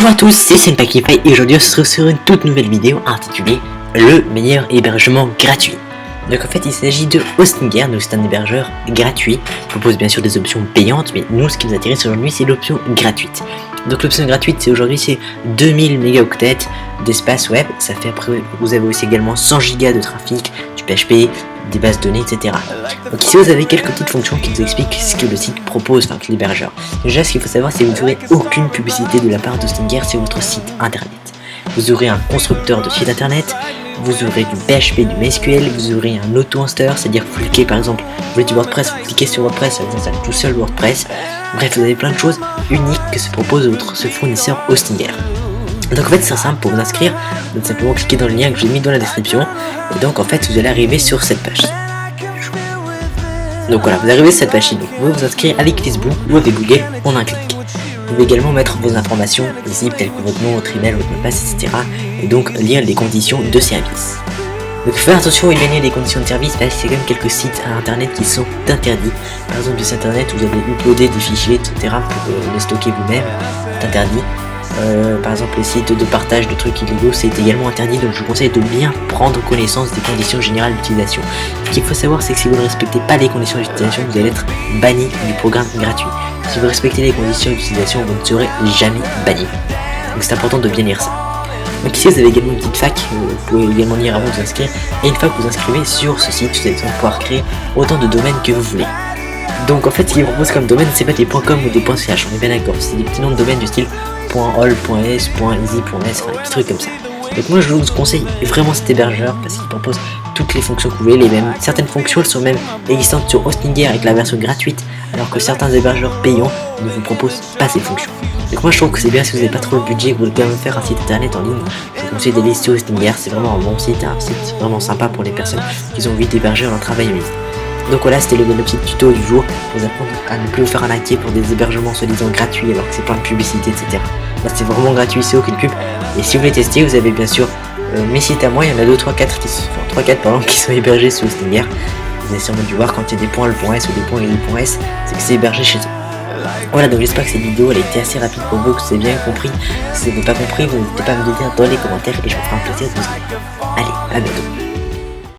Bonjour à tous, c'est Senpakify et aujourd'hui on se retrouve sur une toute nouvelle vidéo intitulée Le meilleur hébergement gratuit. Donc en fait il s'agit de Hostinger, donc c'est un hébergeur gratuit qui propose bien sûr des options payantes, mais nous ce qui nous intéresse aujourd'hui c'est l'option gratuite. Donc l'option gratuite c'est aujourd'hui c'est 2000 mégaoctets d'espace web, ça fait après vous avez aussi également 100 Go de trafic, du PHP, des bases de données, etc. Donc ici vous avez quelques petites fonctions qui nous expliquent ce que le site propose, enfin que l'hébergeur. Déjà ce qu'il faut savoir c'est que vous n'aurez aucune publicité de la part d'Hostinger sur votre site internet. Vous aurez un constructeur de site internet, vous aurez du PHP, du MySQL, vous aurez un auto-installer, c'est-à-dire que vous cliquez par exemple, vous voulez du WordPress, vous cliquez sur WordPress, ça vous installe tout seul WordPress. Bref, vous avez plein de choses uniques que se propose ce fournisseur Hostinger. Donc en fait c'est simple, pour vous inscrire, vous allez simplement cliquer dans le lien que j'ai mis dans la description, et donc en fait vous allez arriver sur cette page. Donc voilà, vous arrivez sur cette page-ci, donc vous pouvez vous inscrire avec Facebook ou avec Google en un clic. Vous pouvez également mettre vos informations ici, telles que votre nom, votre email, votre mot de passe, etc. Et donc lire les conditions de service. Donc faites attention, éloignez les conditions de service parce qu'il y a quand même quelques sites à internet qui sont interdits. Par exemple des sites internet où vous avez uploadé des fichiers, etc. pour les stocker vous-même, c'est interdit. Par exemple les sites de partage de trucs illégaux c'est également interdit, donc je vous conseille de bien prendre connaissance des conditions générales d'utilisation. Ce qu'il faut savoir c'est que si vous ne respectez pas les conditions d'utilisation vous allez être banni du programme gratuit. Si vous respectez les conditions d'utilisation vous ne serez jamais banni. Donc c'est important de bien lire ça. Donc ici vous avez également une petite fac, vous pouvez également lire avant de vous inscrire, et une fois que vous inscrivez sur ce site vous allez pouvoir créer autant de domaines que vous voulez. Donc en fait ce qu'il propose comme domaine c'est pas des .com ou des .ch, on est bien d'accord, c'est des petits noms de domaines du style .all, .es, .easy, .s, enfin des petits trucs comme ça. Donc moi je vous conseille vraiment cet hébergeur parce qu'il propose toutes les fonctions que vous voulez, les mêmes. Certaines fonctions elles sont même existantes sur Hostinger avec la version gratuite, alors que certains hébergeurs payants ne vous proposent pas ces fonctions. Donc moi je trouve que c'est bien si vous n'avez pas trop le budget, que vous voulez quand même faire un site internet en ligne, je vous conseille d'aller sur Hostinger, c'est vraiment un bon site, un site vraiment sympa pour les personnes qui ont envie d'héberger leur travail en ligne. Donc voilà, c'était le petit tuto du jour pour vous apprendre à ne plus vous faire arnaquer pour des hébergements soi-disant gratuits alors que c'est plein de publicité, etc. Là c'est vraiment gratuit, c'est aucune pub. Et si vous voulez tester, vous avez bien sûr mes sites à moi, il y en a 2, 3, 4 qui sont hébergés sur Hostinger. Vous avez sûrement dû voir quand il y a des points .s ou des .s, c'est que c'est hébergé chez eux. Voilà, donc j'espère que cette vidéo elle a été assez rapide pour vous, que vous avez bien compris. Si vous n'avez pas compris, vous n'hésitez pas à me le dire dans les commentaires et je me ferai un plaisir de vous aider. Allez, à bientôt.